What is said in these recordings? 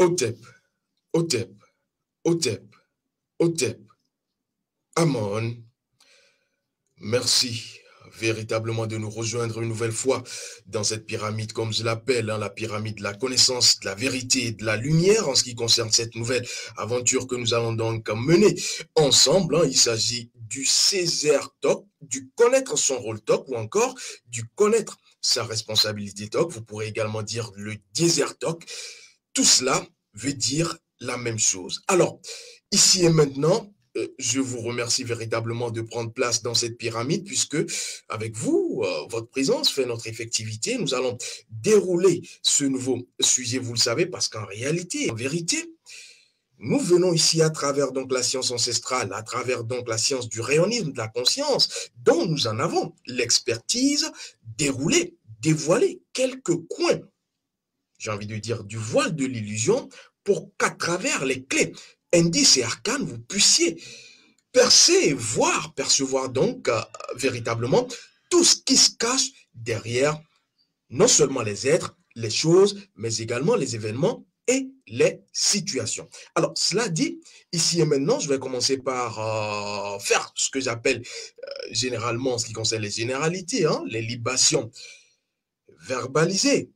Otep, Otep, Otep, Otep, Amon. Merci véritablement de nous rejoindre une nouvelle fois dans cette pyramide, comme je l'appelle, la pyramide de la connaissance, de la vérité et de la lumière en ce qui concerne cette nouvelle aventure que nous allons donc mener ensemble. Il s'agit du Césaire Talk, du connaître son rôle Talk ou encore du connaître sa responsabilité Talk. Vous pourrez également dire le Désert Talk. Tout cela veut dire la même chose. Alors, ici et maintenant, je vous remercie véritablement de prendre place dans cette pyramide puisque avec vous, votre présence fait notre effectivité. Nous allons dérouler ce nouveau sujet, vous le savez, parce qu'en réalité, en vérité, nous venons ici à travers donc la science ancestrale, à travers donc la science du rayonnisme, de la conscience, dont nous en avons l'expertise, dérouler, dévoiler quelques coins, j'ai envie de dire, du voile de l'illusion pour qu'à travers les clés, indices et arcanes, vous puissiez percer, voir, percevoir donc véritablement tout ce qui se cache derrière non seulement les êtres, les choses, mais également les événements et les situations. Alors, cela dit, ici et maintenant, je vais commencer par faire ce que j'appelle généralement, en ce qui concerne les généralités, les libations verbalisées,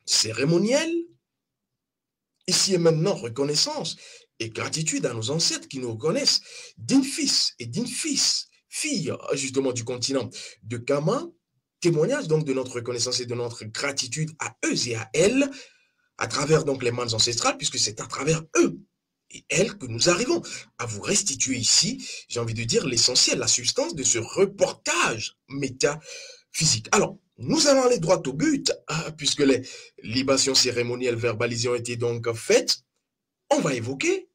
cérémonielles, ici et maintenant, reconnaissance et gratitude à nos ancêtres qui nous reconnaissent d'une fils et d'une fille justement du continent de Kama, témoignage donc de notre reconnaissance et de notre gratitude à eux et à elles, à travers donc les mannes ancestrales, puisque c'est à travers eux et elles que nous arrivons à vous restituer ici, j'ai envie de dire, l'essentiel, la substance de ce reportage métaphysique. Alors, nous allons aller droit au but, puisque les libations cérémonielles verbalisées ont été donc faites. On va évoquer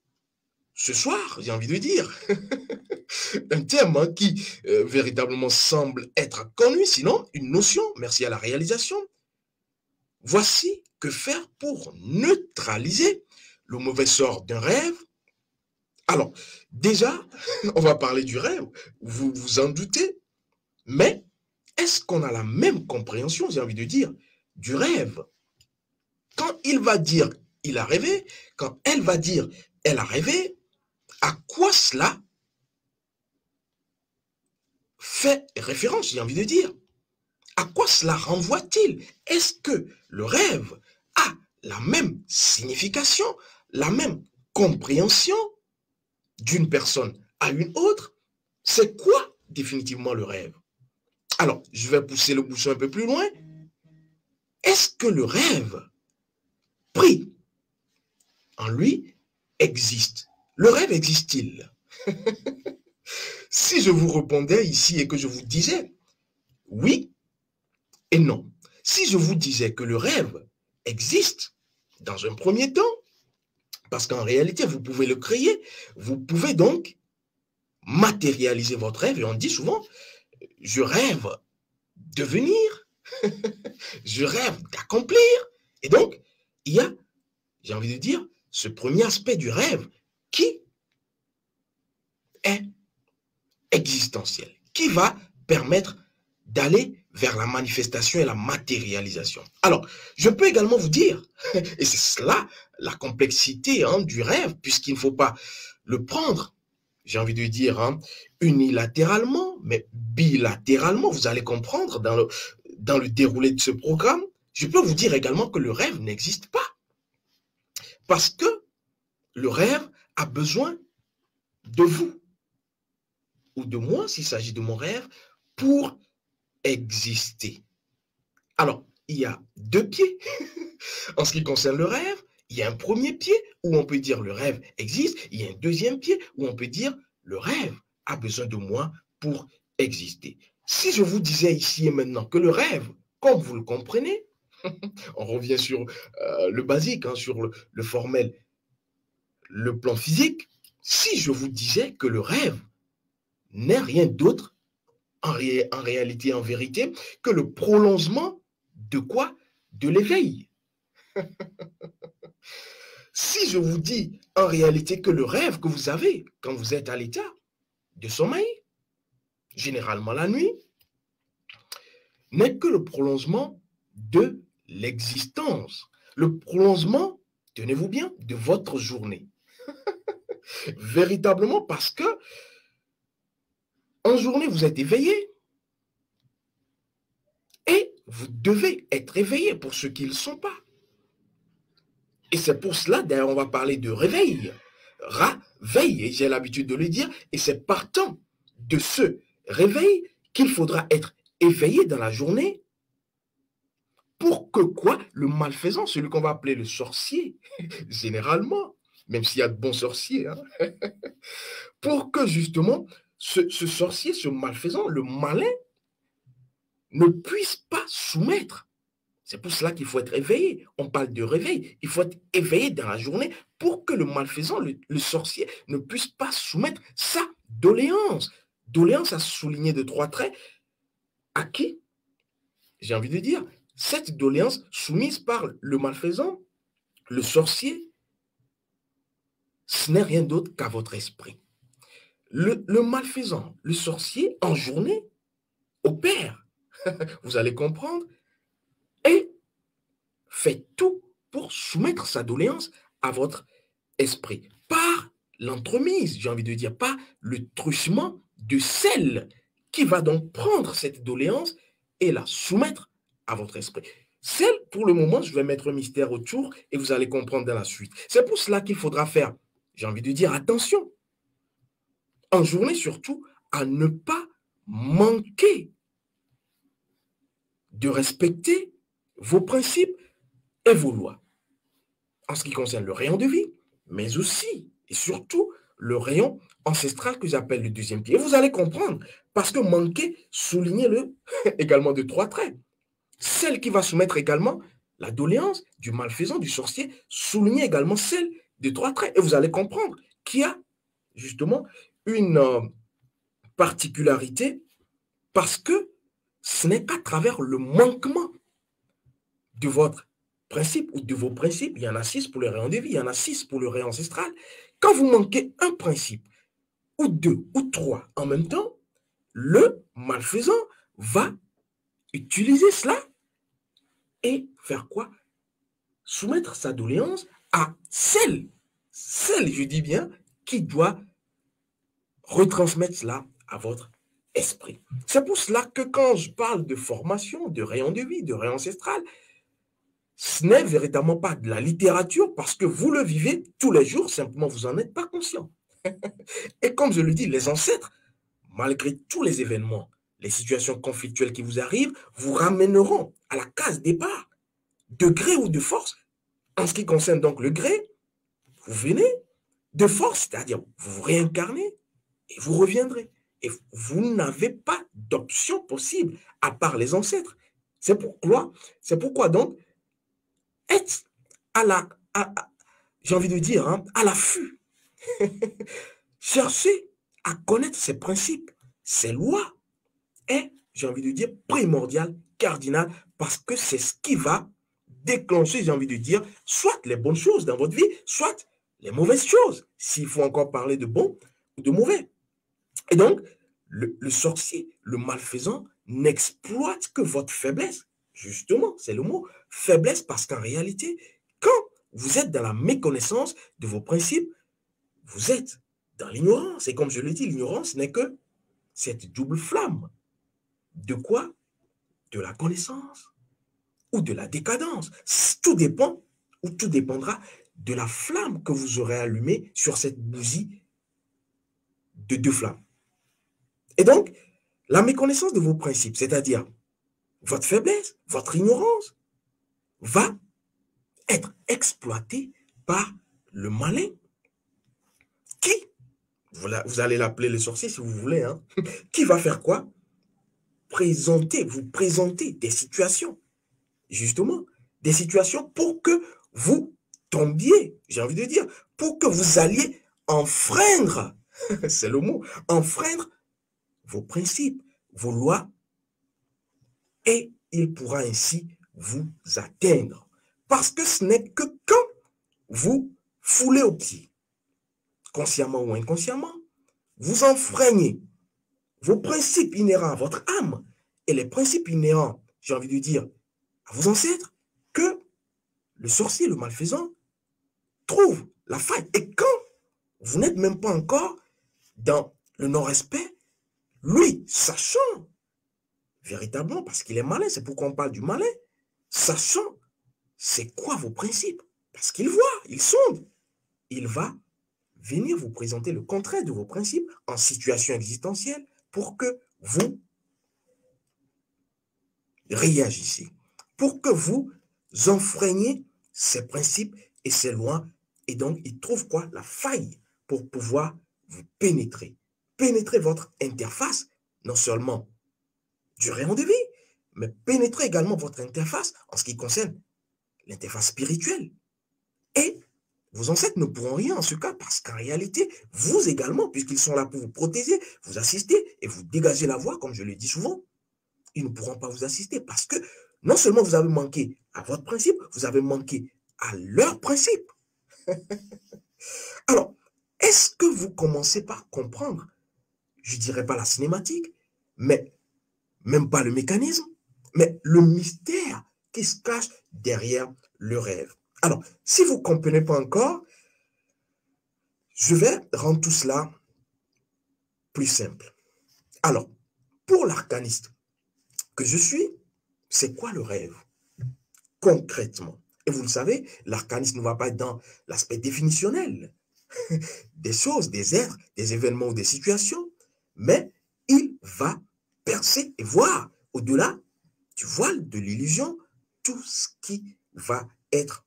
ce soir, j'ai envie de dire, un thème qui véritablement semble être connu, sinon une notion, merci à la réalisation. Voici que faire pour neutraliser le mauvais sort d'un rêve. Alors, déjà, on va parler du rêve, vous vous en doutez, mais est-ce qu'on a la même compréhension, j'ai envie de dire, du rêve? Quand il va dire il a rêvé, quand elle va dire elle a rêvé, à quoi cela fait référence, j'ai envie de dire? À quoi cela renvoie-t-il? Est-ce que le rêve a la même signification, la même compréhension d'une personne à une autre? C'est quoi définitivement le rêve? Alors, je vais pousser le bouchon un peu plus loin. Est-ce que le rêve pris en lui existe? Le rêve existe-t-il? Si je vous répondais ici et que je vous disais oui et non, si je vous disais que le rêve existe dans un premier temps, parce qu'en réalité, vous pouvez le créer, vous pouvez donc matérialiser votre rêve, et on dit souvent, je rêve de venir, je rêve d'accomplir, et donc, il y a, j'ai envie de dire, ce premier aspect du rêve qui est existentiel, qui va permettre d'aller vers la manifestation et la matérialisation. Alors, je peux également vous dire, et c'est cela la complexité du rêve, puisqu'il ne faut pas le prendre, j'ai envie de dire, unilatéralement, mais bilatéralement, vous allez comprendre dans le déroulé de ce programme. Je peux vous dire également que le rêve n'existe pas, parce que le rêve a besoin de vous, ou de moi, s'il s'agit de mon rêve, pour exister. Alors, il y a deux pieds en ce qui concerne le rêve. Il y a un premier pied où on peut dire le rêve existe. Il y a un deuxième pied où on peut dire le rêve a besoin de moi pour exister. Si je vous disais ici et maintenant que le rêve, comme vous le comprenez, on revient sur le basique, sur le formel, le plan physique. Si je vous disais que le rêve n'est rien d'autre en réalité, en vérité, que le prolongement de quoi? De l'éveil. Si je vous dis en réalité que le rêve que vous avez quand vous êtes à l'état de sommeil, généralement la nuit, n'est que le prolongement de l'existence, le prolongement tenez-vous bien, de votre journée. Véritablement parce que en journée, vous êtes éveillé. Et vous devez être éveillé pour ceux qui ne le sont pas. Et c'est pour cela, d'ailleurs, on va parler de réveil. Veille, et j'ai l'habitude de le dire, et c'est partant de ce réveil qu'il faudra être éveillé dans la journée pour que quoi? Le malfaisant, celui qu'on va appeler le sorcier, généralement, même s'il y a de bons sorciers, hein, pour que justement ce sorcier, ce malfaisant, le malin, ne puisse pas soumettre. C'est pour cela qu'il faut être éveillé. On parle de réveil. Il faut être éveillé dans la journée pour que le malfaisant, le sorcier, ne puisse pas soumettre sa doléance. Doléance à souligner de 3 traits. À qui? J'ai envie de dire, cette doléance soumise par le malfaisant, le sorcier, ce n'est rien d'autre qu'à votre esprit. Le malfaisant, le sorcier, en journée, opère. Vous allez comprendre. Et fait tout pour soumettre sa doléance à votre esprit. Par l'entremise, j'ai envie de dire, par le truchement de celle qui va donc prendre cette doléance et la soumettre à votre esprit. Celle, pour le moment, je vais mettre un mystère autour et vous allez comprendre dans la suite. C'est pour cela qu'il faudra faire, j'ai envie de dire, attention, en journée surtout, à ne pas manquer de respecter vos principes et vos lois. En ce qui concerne le rayon de vie, mais aussi et surtout le rayon ancestral que j'appelle le deuxième pied. Et vous allez comprendre, parce que manquer, soulignez-le également de 3 traits. Celle qui va soumettre également la doléance du malfaisant, du sorcier, soulignez également celle de 3 traits. Et vous allez comprendre qu'il y a justement une particularité parce que ce n'est qu'à travers le manquement de votre principe ou de vos principes, il y en a 6 pour le rayon de vie, il y en a 6 pour le rayon ancestral. Quand vous manquez un principe, ou 2, ou 3 en même temps, le malfaisant va utiliser cela et faire quoi? Soumettre sa doléance à celle, je dis bien, qui doit retransmettre cela à votre esprit. C'est pour cela que quand je parle de formation, de rayon de vie, de rayon ancestral, ce n'est véritablement pas de la littérature parce que vous le vivez tous les jours, simplement vous n'en êtes pas conscient. Et comme je le dis, les ancêtres, malgré tous les événements, les situations conflictuelles qui vous arrivent, vous ramèneront à la case départ, de gré ou de force. En ce qui concerne donc le gré, vous venez de force, c'est-à-dire vous vous réincarnez et vous reviendrez. Et vous n'avez pas d'option possible à part les ancêtres. C'est pourquoi donc, être j'ai envie de dire, hein, à l'affût. Chercher à connaître ses principes, ses lois est, j'ai envie de dire, primordial, cardinal, parce que c'est ce qui va déclencher, j'ai envie de dire, soit les bonnes choses dans votre vie, soit les mauvaises choses, s'il faut encore parler de bon ou de mauvais. Et donc, le sorcier, le malfaisant, n'exploite que votre faiblesse. Justement, c'est le mot faiblesse, parce qu'en réalité, quand vous êtes dans la méconnaissance de vos principes, vous êtes dans l'ignorance. Et comme je le dis, l'ignorance n'est que cette double flamme. De quoi? De la connaissance ou de la décadence. Tout dépend ou tout dépendra de la flamme que vous aurez allumée sur cette bougie de 2 flammes. Et donc, la méconnaissance de vos principes, c'est-à-dire votre faiblesse, votre ignorance, va être exploitée par le malin qui, vous allez l'appeler le sorcier si vous voulez, hein, qui va faire quoi? Vous présenter des situations, justement, des situations pour que vous tombiez, j'ai envie de dire, pour que vous alliez enfreindre, c'est le mot, enfreindre vos principes, vos lois, et il pourra ainsi vous atteindre. Parce que ce n'est que quand vous foulez au pied, consciemment ou inconsciemment, vous enfreignez vos principes inhérents à votre âme et les principes inhérents, j'ai envie de dire, à vos ancêtres, que le sorcier, le malfaisant, trouve la faille. Et quand vous n'êtes même pas encore dans le non-respect, lui, sachant véritablement, parce qu'il est malin, c'est pourquoi on parle du malin, sachant c'est quoi vos principes, parce qu'il voit, il sonde, il va venir vous présenter le contraire de vos principes en situation existentielle pour que vous réagissiez, pour que vous enfreigniez ces principes et ces lois. Et donc, il trouve quoi? La faille pour pouvoir vous pénétrer. Pénétrer votre interface, non seulement du rayon de vie, mais pénétrer également votre interface en ce qui concerne l'interface spirituelle. Et vos ancêtres ne pourront rien en ce cas parce qu'en réalité, vous également, puisqu'ils sont là pour vous protéger, vous assister et vous dégager la voie, comme je le dis souvent, ils ne pourront pas vous assister parce que non seulement vous avez manqué à votre principe, vous avez manqué à leur principe. Alors, est-ce que vous commencez par comprendre, je ne dirais pas la cinématique, mais même pas le mécanisme, mais le mystère qui se cache derrière le rêve? Alors, si vous ne comprenez pas encore, je vais rendre tout cela plus simple. Alors, pour l'arcaniste que je suis, c'est quoi le rêve? Concrètement. Et vous le savez, l'arcaniste ne va pas être dans l'aspect définitionnel des choses, des êtres, des événements ou des situations, mais il va percer et voir au-delà du voile de l'illusion tout ce qui va être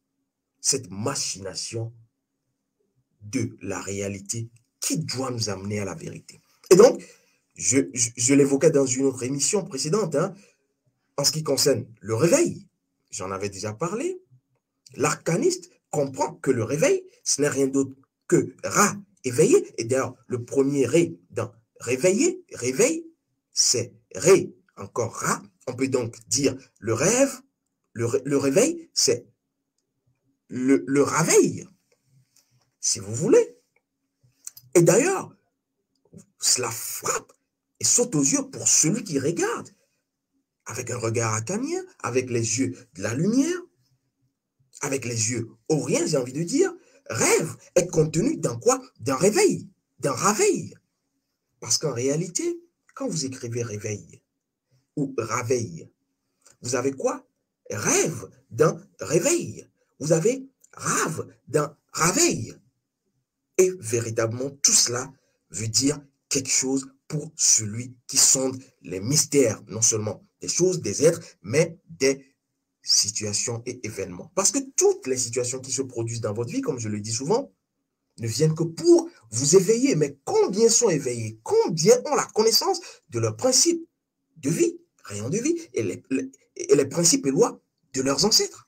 cette machination de la réalité qui doit nous amener à la vérité. Et donc, je l'évoquais dans une autre émission précédente, en ce qui concerne le réveil, j'en avais déjà parlé, l'arcaniste comprend que le réveil, ce n'est rien d'autre que Ra éveillé. Et d'ailleurs, le premier Ré dans réveiller, réveil, c'est Ré, encore Ra. On peut donc dire le rêve, le réveil, c'est le raveil, si vous voulez. Et d'ailleurs, cela frappe et saute aux yeux pour celui qui regarde, avec un regard acanien, avec les yeux de la lumière, avec les yeux auriens, j'ai envie de dire. Rêve est contenu dans quoi? D'un réveil, d'un raveil. Parce qu'en réalité, quand vous écrivez réveil ou raveil, vous avez quoi? Rêve d'un réveil. Vous avez rave d'un raveil. Et véritablement, tout cela veut dire quelque chose pour celui qui sonde les mystères, non seulement des choses, des êtres, mais des situations et événements. Parce que toutes les situations qui se produisent dans votre vie, comme je le dis souvent, ne viennent que pour vous éveiller. Mais combien sont éveillés? Combien ont la connaissance de leurs principes de vie, rayon de vie, et les principes et lois de leurs ancêtres?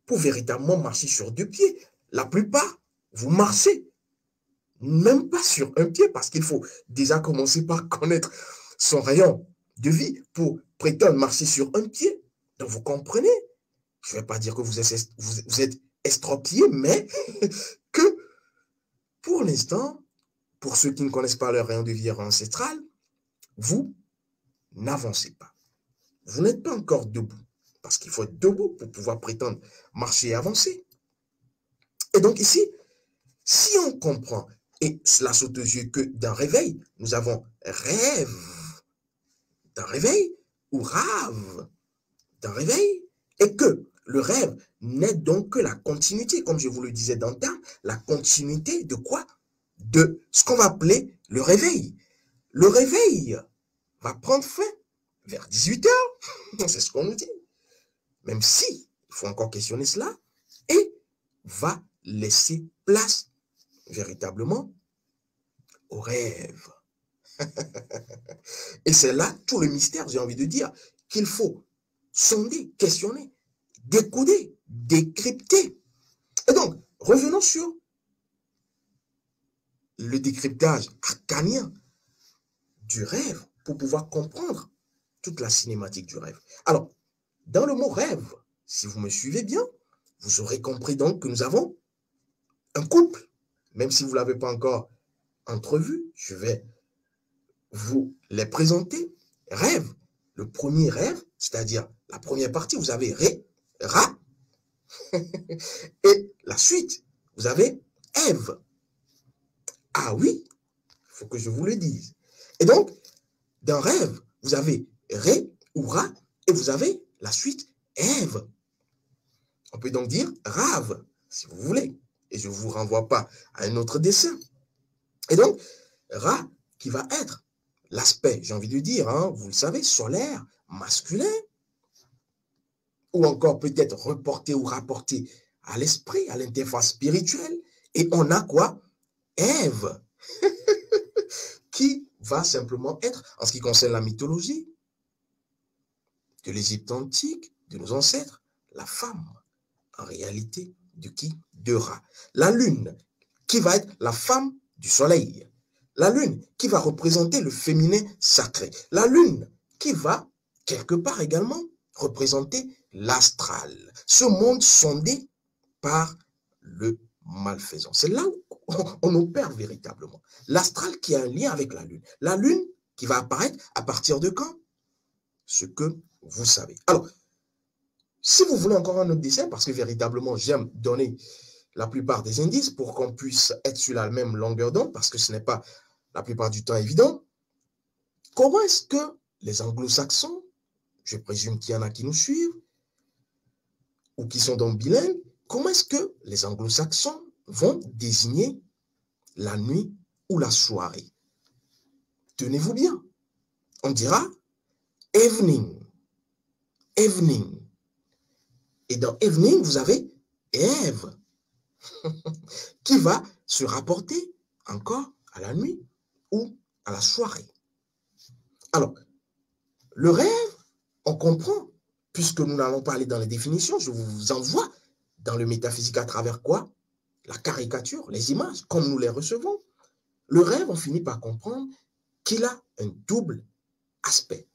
Pour véritablement marcher sur deux pieds. La plupart, vous marchez même pas sur un pied parce qu'il faut déjà commencer par connaître son rayon de vie pour prétendre marcher sur un pied. Donc vous comprenez, je ne vais pas dire que vous êtes estropié, mais que pour l'instant, pour ceux qui ne connaissent pas leur rayon de vie ancestral, vous n'avancez pas. Vous n'êtes pas encore debout parce qu'il faut être debout pour pouvoir prétendre marcher et avancer. Et donc ici, si on comprend, et cela saute aux yeux que d'un réveil, nous avons rêve d'un réveil ou rave d'un réveil, et que le rêve n'est donc que la continuité, comme je vous le disais dans le temps, la continuité de quoi? De ce qu'on va appeler le réveil. Le réveil va prendre fin vers 18 h, c'est ce qu'on nous dit. Même si, il faut encore questionner cela, et va laisser place véritablement au rêve. Et c'est là tout le mystère, j'ai envie de dire, qu'il faut sonder, questionner, décoder, décrypter. Et donc, revenons sur le décryptage arcanien du rêve pour pouvoir comprendre toute la cinématique du rêve. Alors, dans le mot rêve, si vous me suivez bien, vous aurez compris donc que nous avons un couple. Même si vous ne l'avez pas encore entrevu, je vais vous les présenter. Rêve, le premier rêve, c'est-à-dire la première partie, vous avez Ré, Ra, et la suite, vous avez Ève. Ah oui, il faut que je vous le dise. Et donc, dans rêve, vous avez Ré ou Ra, et vous avez la suite Ève. On peut donc dire rave, si vous voulez. Et je ne vous renvoie pas à un autre dessin. Et donc, Ra, qui va être l'aspect, j'ai envie de dire, hein, vous le savez, solaire, masculin, ou encore peut-être reporté ou rapporté à l'esprit, à l'interface spirituelle. Et on a quoi? Ève, qui va simplement être, en ce qui concerne la mythologie de l'Égypte antique, de nos ancêtres, la femme, en réalité, de qui? De Ra. La lune, qui va être la femme du soleil. La lune, qui va représenter le féminin sacré. La lune, qui va, quelque part également, représenter l'astral. Ce monde sondé par le malfaisant. C'est là où on opère véritablement. L'astral qui a un lien avec la lune. La lune qui va apparaître à partir de quand? Ce que vous savez. Alors, si vous voulez encore un autre dessin, parce que véritablement, j'aime donner la plupart des indices pour qu'on puisse être sur la même longueur d'onde, parce que ce n'est pas la plupart du temps évident. Comment est-ce que les anglo-saxons, je présume qu'il y en a qui nous suivent, ou qui sont donc bilingues, comment est-ce que les anglo-saxons vont désigner la nuit ou la soirée? Tenez-vous bien. On dira evening. Evening. Et dans evening, vous avez Ève, qui va se rapporter encore à la nuit ou à la soirée. Alors, le rêve, on comprend, puisque nous n'allons pas aller dans les définitions, je vous envoie dans le métaphysique à travers quoi? La caricature, les images, comme nous les recevons. Le rêve, on finit par comprendre qu'il a un double aspect,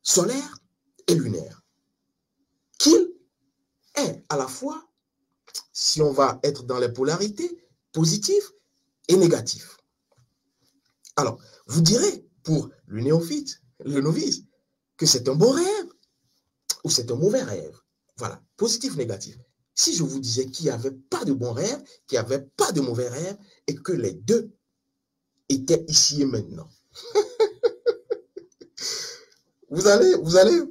solaire et lunaire, qu'il est à la fois, si on va être dans les polarités, positif et négatif. Alors, vous direz, pour le néophyte, le novice, que c'est un bon rêve ou c'est un mauvais rêve. Voilà, positif, négatif. Si je vous disais qu'il n'y avait pas de bon rêve, qu'il n'y avait pas de mauvais rêve, et que les deux étaient ici et maintenant, vous allez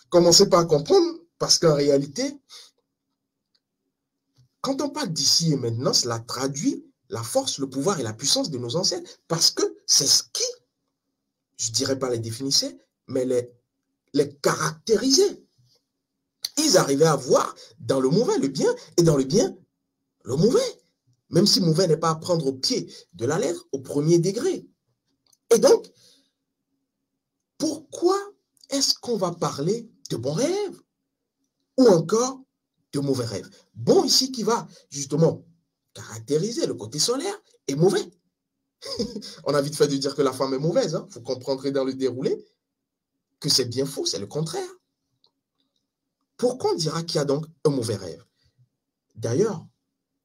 commencer par comprendre, parce qu'en réalité, quand on parle d'ici et maintenant, cela traduit la force, le pouvoir et la puissance de nos ancêtres, parce que c'est ce qui, je ne dirais pas les définissait, mais les caractérisait. Ils arrivaient à voir dans le mauvais le bien et dans le bien le mauvais. Même si mauvais n'est pas à prendre au pied de la lettre au premier degré. Et donc, pourquoi est-ce qu'on va parler de bons rêves ou encore de mauvais rêves? Bon ici qui va justement caractériser le côté solaire et mauvais. On a vite fait de dire que la femme est mauvaise. Hein. Vous comprendrez dans le déroulé que c'est bien faux, c'est le contraire. Pourquoi on dira qu'il y a donc un mauvais rêve? D'ailleurs,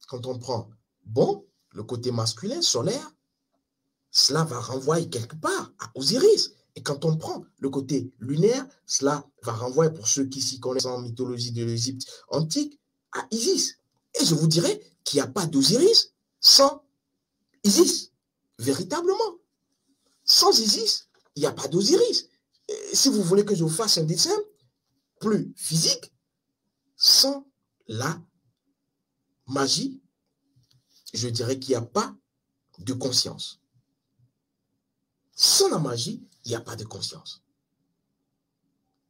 quand on prend bon, le côté masculin, solaire, cela va renvoyer quelque part à Osiris. Et quand on prend le côté lunaire, cela va renvoyer, pour ceux qui s'y connaissent en mythologie de l'Égypte antique, à Isis. Et je vous dirais qu'il n'y a pas d'Osiris sans Isis, véritablement. Sans Isis, il n'y a pas d'Osiris. Si vous voulez que je vous fasse un dessin plus physique, sans la magie, je dirais qu'il n'y a pas de conscience. Sans la magie, il n'y a pas de conscience.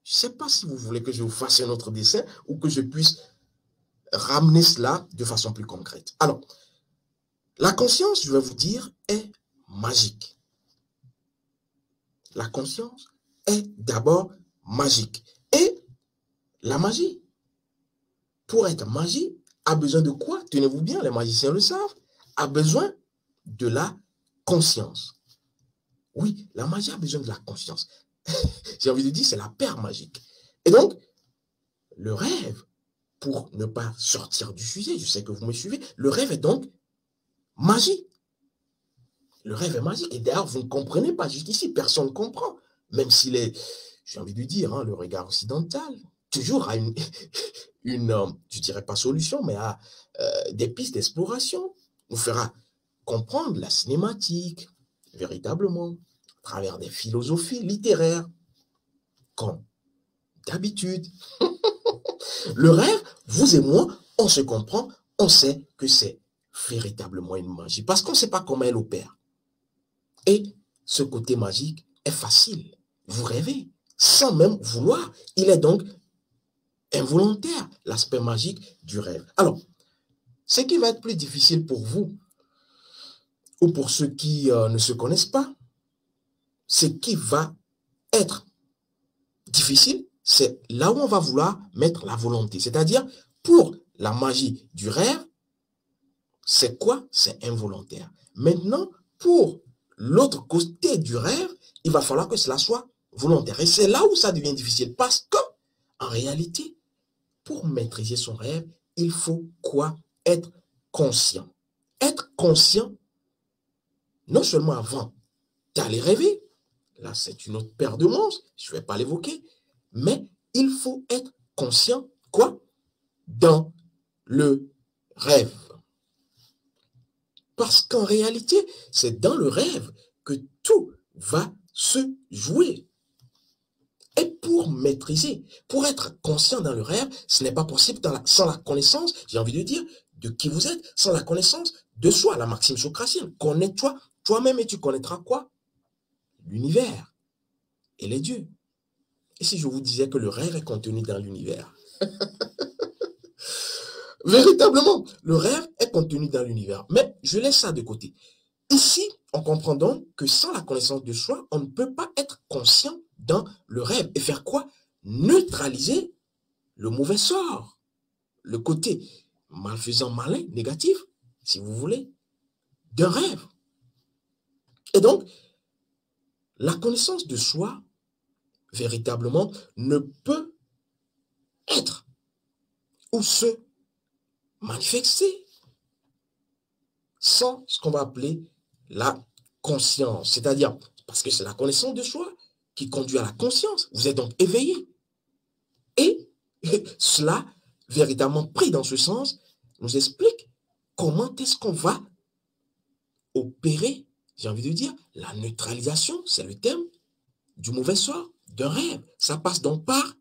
Je ne sais pas si vous voulez que je vous fasse un autre dessin ou que je puisse ramener cela de façon plus concrète. Alors, la conscience, je vais vous dire, est magique. La conscience est d'abord magique. Et la magie, pour être magie, a besoin de quoi? Tenez-vous bien, les magiciens le savent, a besoin de la conscience. Oui, la magie a besoin de la conscience. J'ai envie de dire, c'est la paire magique. Et donc, le rêve, pour ne pas sortir du sujet, je sais que vous me suivez, le rêve est donc magie. Le rêve est magique. Et d'ailleurs, vous ne comprenez pas. Jusqu'ici, personne ne comprend. Même s'il est, j'ai envie de dire, hein, le regard occidental, toujours a une, je dirais pas solution, mais à des pistes d'exploration, nous fera comprendre la cinématique, véritablement, à travers des philosophies littéraires, comme d'habitude. Le rêve, vous et moi, on se comprend, on sait que c'est véritablement une magie, parce qu'on ne sait pas comment elle opère. Et ce côté magique est facile. Vous rêvez, sans même vouloir. Il est donc involontaire, l'aspect magique du rêve. Alors, ce qui va être plus difficile pour vous, ou pour ceux qui ne se connaissent pas, ce qui va être difficile, c'est là où on va vouloir mettre la volonté. C'est-à-dire, pour la magie du rêve, c'est quoi? C'est involontaire. Maintenant, pour l'autre côté du rêve, il va falloir que cela soit volontaire. Et c'est là où ça devient difficile. Parce que, en réalité, pour maîtriser son rêve, il faut quoi? Être conscient. Être conscient, non seulement avant d'aller rêver, là c'est une autre paire de manches, je ne vais pas l'évoquer, mais il faut être conscient, quoi? Dans le rêve. Parce qu'en réalité, c'est dans le rêve que tout va se jouer. Et pour maîtriser, pour être conscient dans le rêve, ce n'est pas possible sans la connaissance, j'ai envie de dire, de qui vous êtes, sans la connaissance de soi, la maxime socratienne. Connais-toi toi-même et tu connaîtras quoi? L'univers et les dieux. Et si je vous disais que le rêve est contenu dans l'univers? Véritablement, le rêve est contenu dans l'univers. Mais je laisse ça de côté. Ici, on comprend donc que sans la connaissance de soi, on ne peut pas être conscient dans le rêve. Et faire quoi? Neutraliser le mauvais sort, le côté malfaisant, malin, négatif, si vous voulez, d'un rêve. Et donc, la connaissance de soi, véritablement, ne peut être ou se manifester sans ce qu'on va appeler la conscience. C'est-à-dire, parce que c'est la connaissance de soi qui conduit à la conscience. Vous êtes donc éveillé. Et cela, véritablement pris dans ce sens, nous explique comment est-ce qu'on va opérer, j'ai envie de dire, la neutralisation, c'est le thème, du mauvais sort, d'un rêve. Ça passe donc par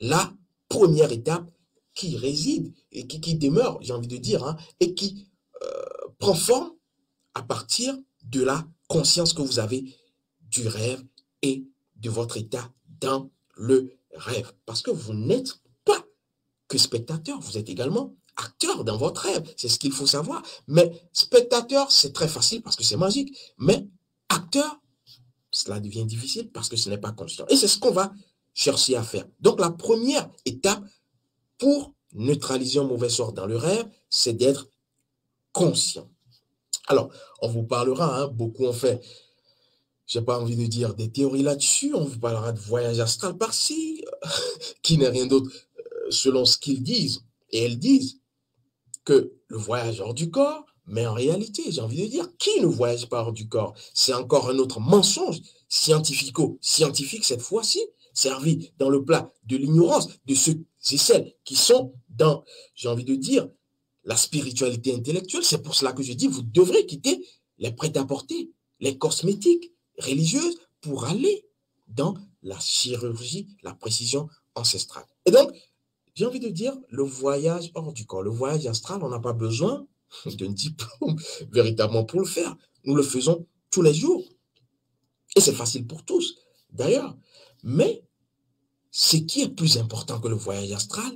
la première étape qui réside et qui demeure, j'ai envie de dire, hein, et qui prend forme à partir de la conscience que vous avez du rêve et de votre état dans le rêve. Parce que vous n'êtes pas que spectateur, vous êtes également acteur dans votre rêve. C'est ce qu'il faut savoir. Mais spectateur, c'est très facile parce que c'est magique. Mais acteur, cela devient difficile parce que ce n'est pas conscient. Et c'est ce qu'on va chercher à faire. Donc la première étape pour neutraliser un mauvais sort dans le rêve, c'est d'être conscient. Alors, on vous parlera, hein, beaucoup ont fait, j'ai pas envie de dire des théories là-dessus, on vous parlera de voyage astral par-ci, qui n'est rien d'autre selon ce qu'ils disent. Et elles disent que le voyage hors du corps, mais en réalité, j'ai envie de dire, qui ne voyage pas hors du corps? C'est encore un autre mensonge scientifique cette fois-ci, servi dans le plat de l'ignorance de ceux et celles qui sont dans, j'ai envie de dire, la spiritualité intellectuelle. C'est pour cela que je dis, vous devrez quitter les prêt-à-porter, les cosmétiques religieuses pour aller dans la chirurgie, la précision ancestrale. Et donc, j'ai envie de dire, le voyage hors du corps, le voyage astral, on n'a pas besoin d'un diplôme véritablement pour le faire. Nous le faisons tous les jours. Et c'est facile pour tous, d'ailleurs. Mais ce qui est plus important que le voyage astral,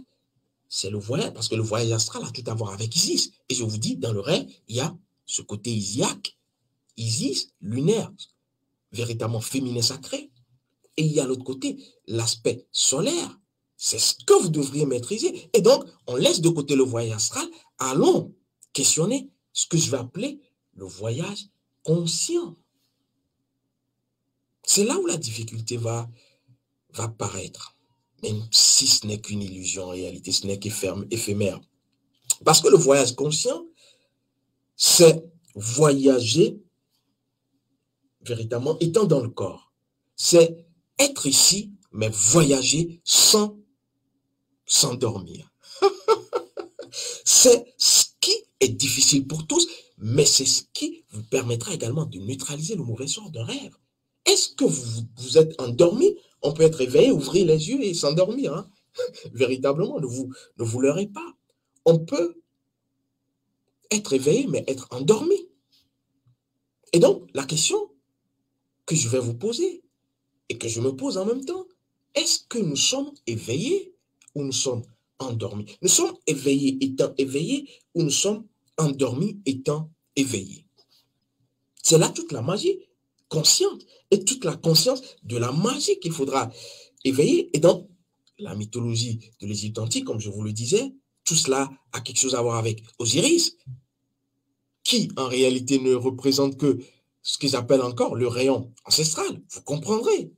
c'est le voyage, parce que le voyage astral a tout à voir avec Isis. Et je vous dis, dans le rêve, il y a ce côté isiaque, Isis, lunaire, véritablement féminin sacré. Et il y a l'autre côté, l'aspect solaire. C'est ce que vous devriez maîtriser. Et donc, on laisse de côté le voyage astral. Allons questionner ce que je vais appeler le voyage conscient. C'est là où la difficulté va paraître. Même si ce n'est qu'une illusion en réalité, ce n'est qu'éphémère. Parce que le voyage conscient, c'est voyager véritablement étant dans le corps. C'est être ici, mais voyager sans s'endormir. C'est ce qui est difficile pour tous, mais c'est ce qui vous permettra également de neutraliser le mauvais sort d'un rêve. Est-ce que vous êtes endormi? On peut être éveillé, ouvrir les yeux et s'endormir. Hein? Véritablement, ne vous leurrez pas. On peut être éveillé, mais être endormi. Et donc, la question que je vais vous poser et que je me pose en même temps, est-ce que nous sommes éveillés ou nous sommes endormis? Nous sommes éveillés étant éveillés ou nous sommes endormis étant éveillés? C'est là toute la magie consciente et toute la conscience de la magie qu'il faudra éveiller. Et donc, la mythologie de l'Égypte antique, comme je vous le disais, tout cela a quelque chose à voir avec Osiris, qui en réalité ne représente que ce qu'ils appellent encore le rayon ancestral. Vous comprendrez.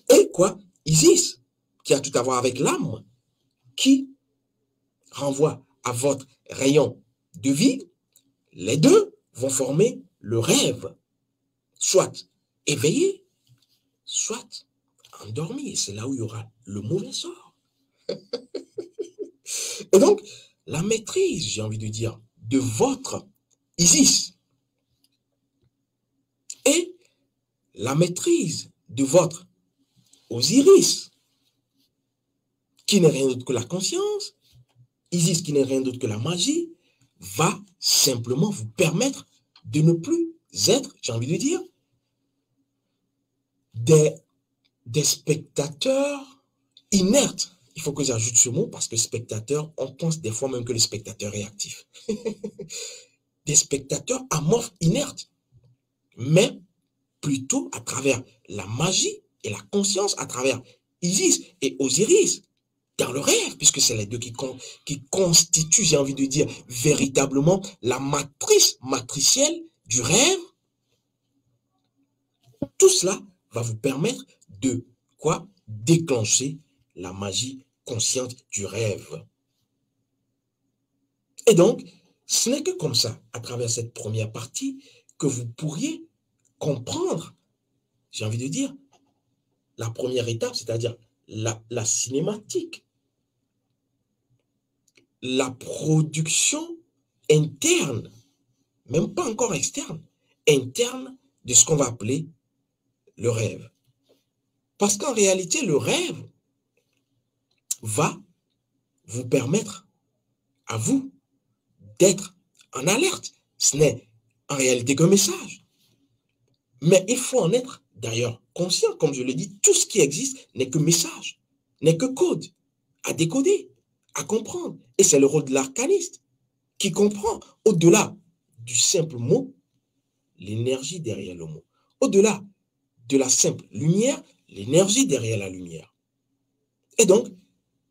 Et quoi? Isis, qui a tout à voir avec l'âme, qui renvoie à votre rayon de vie. Les deux vont former le rêve, soit éveillé, soit endormi. Et c'est là où il y aura le mauvais sort. Et donc, la maîtrise, j'ai envie de dire, de votre Isis et la maîtrise de votre Osiris, qui n'est rien d'autre que la conscience, Isis qui n'est rien d'autre que la magie, va simplement vous permettre de ne plus être, j'ai envie de dire, des spectateurs inertes. Il faut que j'ajoute ce mot parce que spectateur, on pense des fois même que le spectateur est actif. Des spectateurs amorphes, inertes, mais plutôt à travers la magie et la conscience, à travers Isis et Osiris, dans le rêve, puisque c'est les deux qui constituent, j'ai envie de dire, véritablement la matrice matricielle du rêve. Tout cela va vous permettre de quoi? Déclencher la magie consciente du rêve. Et donc, ce n'est que comme ça, à travers cette première partie, que vous pourriez comprendre, j'ai envie de dire, la première étape, c'est-à-dire la cinématique, la production interne, même pas encore externe, interne de ce qu'on va appeler le rêve. Parce qu'en réalité, le rêve va vous permettre à vous d'être en alerte. Ce n'est en réalité qu'un message. Mais il faut en être d'ailleurs conscient. Comme je l'ai dit, tout ce qui existe n'est que message, n'est que code à décoder, à comprendre. Et c'est le rôle de l'arcaniste qui comprend au-delà du simple mot, l'énergie derrière le mot. Au-delà de la simple lumière, l'énergie derrière la lumière. Et donc,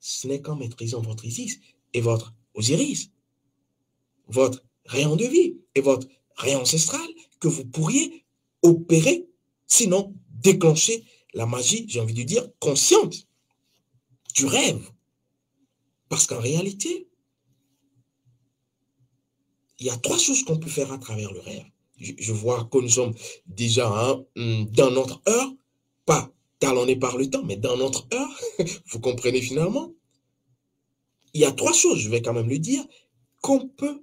ce n'est qu'en maîtrisant votre Isis et votre Osiris, votre rayon de vie et votre rayon ancestral que vous pourriez opérer, sinon déclencher la magie, j'ai envie de dire, consciente du rêve. Parce qu'en réalité, il y a trois choses qu'on peut faire à travers le rêve. Je vois que nous sommes déjà dans notre heure, pas talonnés par le temps, mais dans notre heure, vous comprenez finalement. Il y a trois choses, je vais quand même le dire, qu'on peut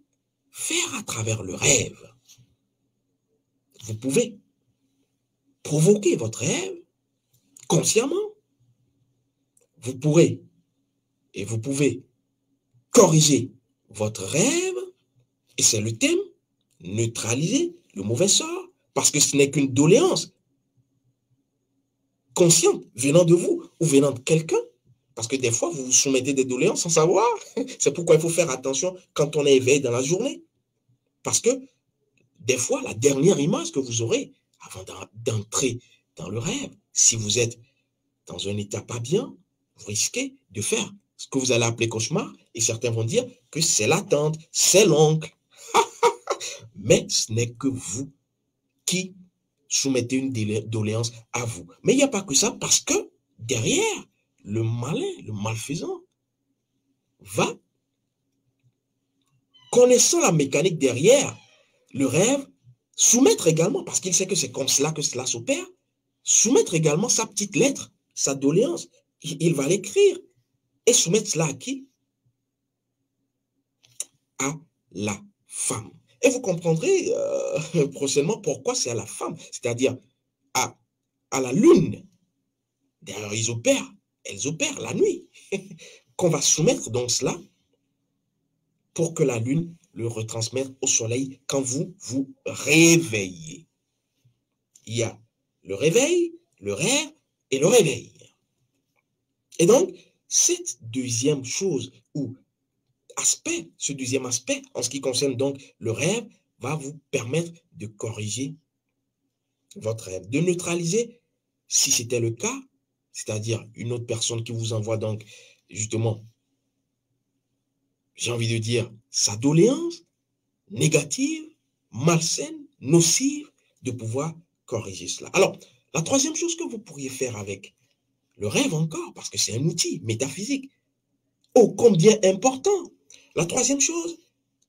faire à travers le rêve. Vous pouvez provoquer votre rêve consciemment. Vous pourrez et vous pouvez corriger votre rêve, et c'est le thème, neutraliser le mauvais sort, parce que ce n'est qu'une doléance consciente venant de vous ou venant de quelqu'un, parce que des fois, vous vous soumettez des doléances sans savoir. C'est pourquoi il faut faire attention quand on est éveillé dans la journée. Parce que des fois, la dernière image que vous aurez avant d'entrer dans le rêve, si vous êtes dans un état pas bien, vous risquez de faire ce que vous allez appeler cauchemar, et certains vont dire que c'est la tante, c'est l'oncle. Mais ce n'est que vous qui soumettez une doléance à vous. Mais il n'y a pas que ça, parce que derrière, le malin, le malfaisant, va, connaissant la mécanique derrière le rêve, soumettre également, parce qu'il sait que c'est comme cela que cela s'opère, soumettre également sa petite lettre, sa doléance. Il va l'écrire et soumettre cela à qui? à la femme. Et vous comprendrez prochainement pourquoi c'est à la femme, c'est-à-dire à, à la lune. D'ailleurs, elles opèrent la nuit, qu'on va soumettre donc cela pour que la lune le retransmette au soleil quand vous vous réveillez. Il y a le réveil, le rêve et le réveil. Et donc, cette deuxième chose ou aspect, ce deuxième aspect en ce qui concerne donc le rêve va vous permettre de corriger votre rêve, de neutraliser si c'était le cas, c'est-à-dire une autre personne qui vous envoie donc justement, j'ai envie de dire, sa doléance négative, malsaine, nocive, de pouvoir corriger cela. Alors, la troisième chose que vous pourriez faire avec le rêve encore, parce que c'est un outil métaphysique, ô combien important. La troisième chose,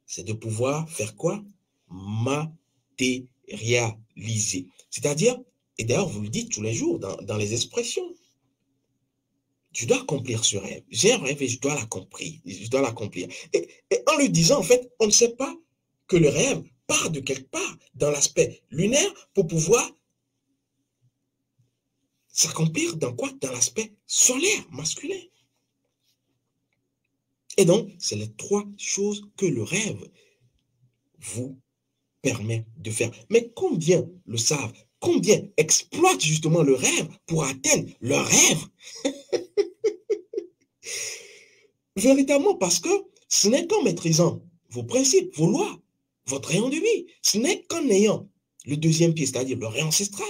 c'est de pouvoir faire quoi? Matérialiser. C'est-à-dire, et d'ailleurs vous le dites tous les jours dans les expressions, je dois accomplir ce rêve. J'ai un rêve et je dois l'accomplir. Je dois l'accomplir. Et en le disant, en fait, on ne sait pas que le rêve part de quelque part dans l'aspect lunaire pour pouvoir s'accomplir dans quoi? Dans l'aspect solaire, masculin. Et donc, c'est les trois choses que le rêve vous permet de faire. Mais combien le savent? Combien exploitent justement le rêve pour atteindre leur rêve? Véritablement parce que ce n'est qu'en maîtrisant vos principes, vos lois, votre rayon de vie, ce n'est qu'en ayant le deuxième pied, c'est-à-dire le rayon ancestral,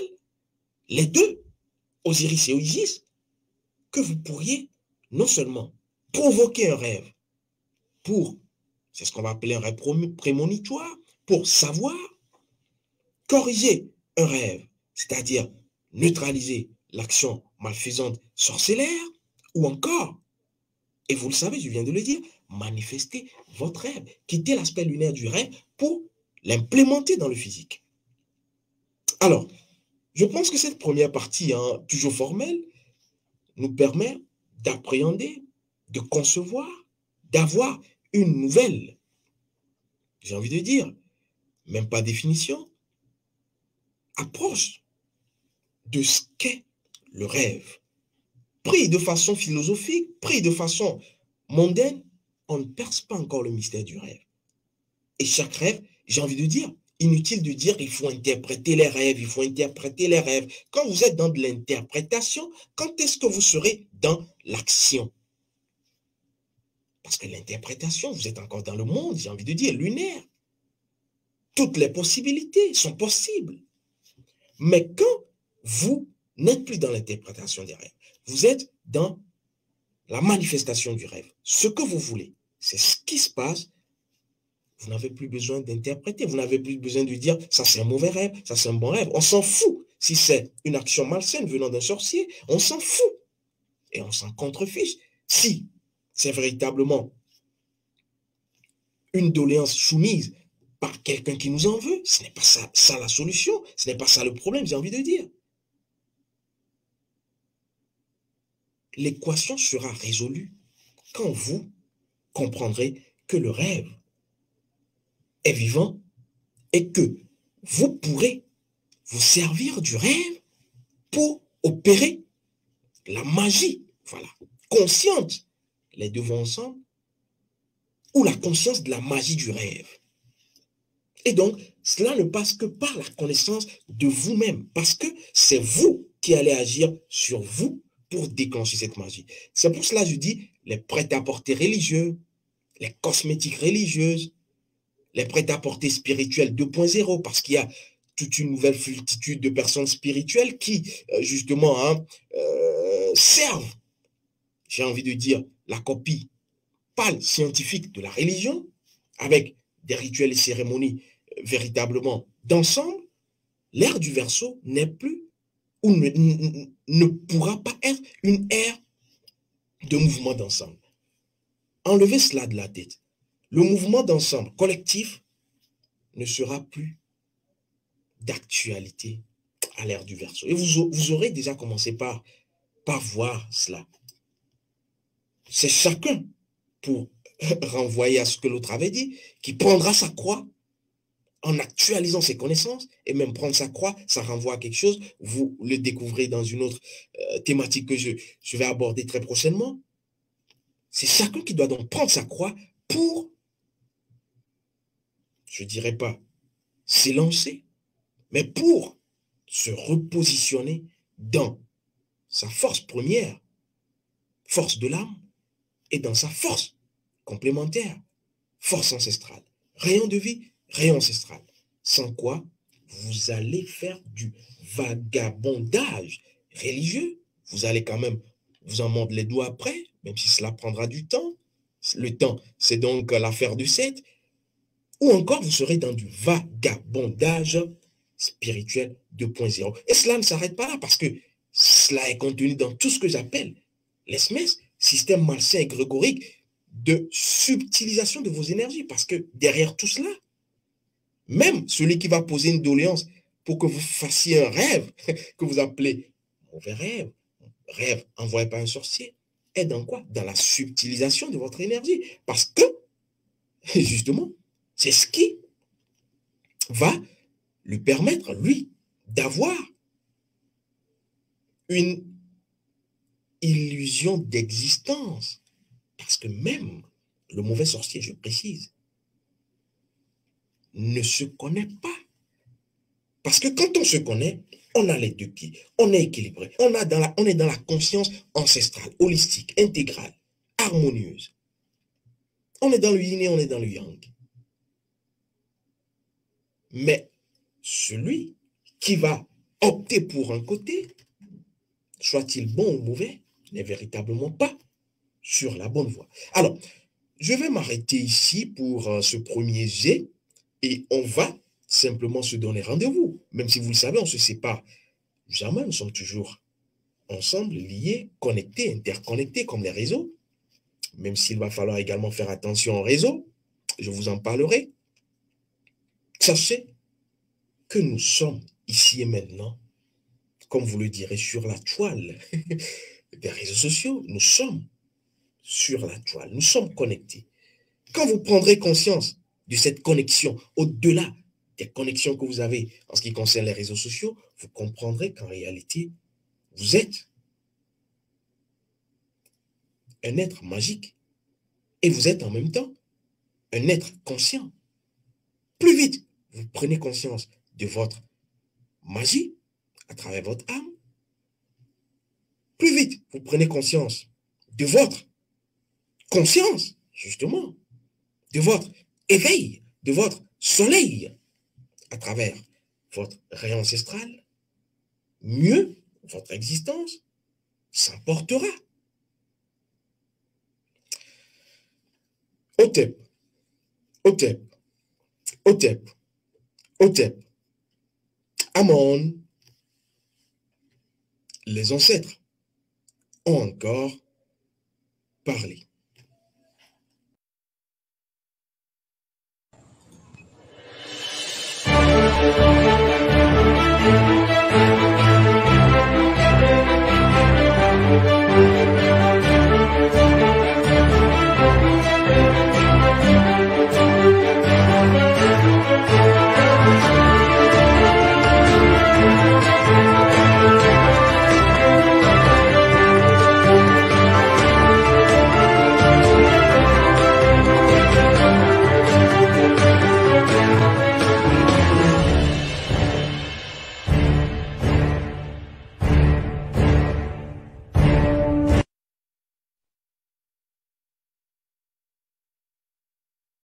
les deux, Osiris et Isis, que vous pourriez non seulement provoquer un rêve pour, c'est ce qu'on va appeler un rêve prémonitoire, pour savoir corriger un rêve, c'est-à-dire neutraliser l'action malfaisante sorcellaire, ou encore, et vous le savez, je viens de le dire, manifester votre rêve, quitter l'aspect lunaire du rêve pour l'implémenter dans le physique. Alors, je pense que cette première partie, hein, toujours formelle, nous permet d'appréhender, de concevoir, d'avoir une nouvelle, j'ai envie de dire, même pas définition, approche de ce qu'est le rêve. Pris de façon philosophique, pris de façon mondaine, on ne perce pas encore le mystère du rêve. Et chaque rêve, j'ai envie de dire, inutile de dire qu'il faut interpréter les rêves, il faut interpréter les rêves. Quand vous êtes dans de l'interprétation, quand est-ce que vous serez dans l'action? Parce que l'interprétation, vous êtes encore dans le monde, j'ai envie de dire, lunaire. Toutes les possibilités sont possibles. Mais quand vous n'êtes plus dans l'interprétation des rêves, vous êtes dans la manifestation du rêve. Ce que vous voulez, c'est ce qui se passe. Vous n'avez plus besoin d'interpréter. Vous n'avez plus besoin de dire, ça c'est un mauvais rêve, ça c'est un bon rêve. On s'en fout. Si c'est une action malsaine venant d'un sorcier, on s'en fout. Et on s'en contrefiche. Si c'est véritablement une doléance soumise par quelqu'un qui nous en veut, ce n'est pas ça la solution. Ce n'est pas ça le problème, j'ai envie de dire. L'équation sera résolue quand vous comprendrez que le rêve est vivant et que vous pourrez vous servir du rêve pour opérer la magie, voilà, consciente, les deux vont ensemble, ou la conscience de la magie du rêve. Et donc, cela ne passe que par la connaissance de vous-même, parce que c'est vous qui allez agir sur vous pour déclencher cette magie. C'est pour cela que je dis les prêt-à-porter religieux, les cosmétiques religieuses, les prêt-à-porter spirituels 2.0, parce qu'il y a toute une nouvelle multitude de personnes spirituelles qui, justement, hein, servent, j'ai envie de dire, la copie pâle scientifique de la religion, avec des rituels et cérémonies véritablement d'ensemble. L'ère du Verseau n'est plus ou ne pourra pas être une ère de mouvement d'ensemble. Enlevez cela de la tête. Le mouvement d'ensemble collectif ne sera plus d'actualité à l'ère du Verseau. Et vous aurez déjà commencé par voir cela. C'est chacun pour renvoyer à ce que l'autre avait dit, qui prendra sa croix en actualisant ses connaissances, et même prendre sa croix, ça renvoie à quelque chose, vous le découvrez dans une autre thématique que je vais aborder très prochainement. C'est chacun qui doit donc prendre sa croix pour, je ne dirais pas s'élancer, mais pour se repositionner dans sa force première, force de l'âme, et dans sa force complémentaire, force ancestrale. Rayon de vie, rayon ancestral. Sans quoi, vous allez faire du vagabondage religieux. Vous allez quand même vous en mordre les doigts après, même si cela prendra du temps. Le temps, c'est donc l'affaire du 7. Ou encore, vous serez dans du vagabondage spirituel 2.0. Et cela ne s'arrête pas là, parce que cela est contenu dans tout ce que j'appelle l'ESMES, système malsain et grégorique de subtilisation de vos énergies. Parce que derrière tout cela, même celui qui va poser une doléance pour que vous fassiez un rêve, que vous appelez mauvais rêve envoyé par un sorcier, est dans quoi? Dans la subtilisation de votre énergie. Parce que, justement, c'est ce qui va lui permettre, lui, d'avoir une illusion d'existence. Parce que même le mauvais sorcier, je précise, ne se connaît pas. Parce que quand on se connaît, on a les deux pieds, on est équilibré, on est dans la conscience ancestrale, holistique, intégrale, harmonieuse. On est dans le yin et on est dans le yang. Mais celui qui va opter pour un côté, soit-il bon ou mauvais, n'est véritablement pas sur la bonne voie. Alors, je vais m'arrêter ici pour ce premier jet et on va simplement se donner rendez-vous. Même si vous le savez, on se sépare jamais, nous sommes toujours ensemble, liés, connectés, interconnectés comme les réseaux. Même s'il va falloir également faire attention aux réseaux, je vous en parlerai. Sachez que nous sommes ici et maintenant, comme vous le direz, sur la toile des réseaux sociaux. Nous sommes sur la toile, nous sommes connectés. Quand vous prendrez conscience de cette connexion, au-delà des connexions que vous avez en ce qui concerne les réseaux sociaux, vous comprendrez qu'en réalité, vous êtes un être magique et vous êtes en même temps un être conscient. Plus vite, vous prenez conscience de votre magie à travers votre âme, plus vite, vous prenez conscience de votre conscience, justement, de votre éveil, de votre soleil à travers votre rayon ancestral, mieux votre existence s'emportera. Otep, Otep, Otep, Otep, Amon, les ancêtres ont encore parlé.